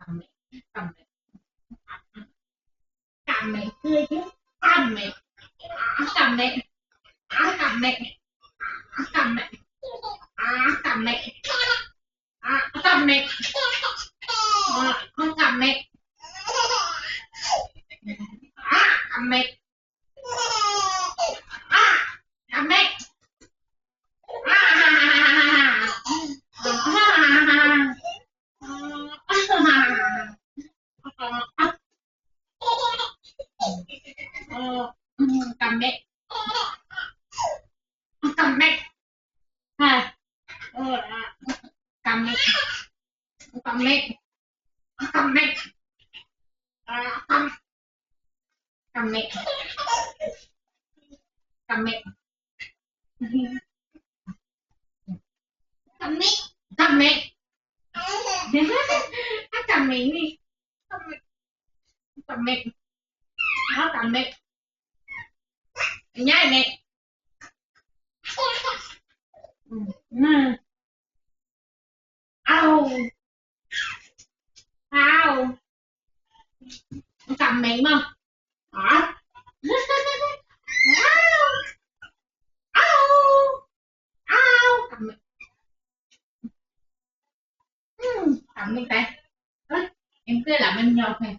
cầm mẹ cầm mẹ tươi chứ cầm mẹ cầm mẹ cầm mẹ cầm mẹ cầm mẹ cầm mẹ con cầm mẹ cầm mẹ cầm mẹ cầm mẹ cầm mẹ cầm mẹ cầm mẹ cầm mẹ cầm mẹ cầm mẹ cầm mẹ cầm mẹ cầm mẹ đi cầm mẹ cầm mẹ nhai mẹ ao ao cầm mẹ mà hả cầm mẹ cầm mẹ tay em cứ làm anh nhột này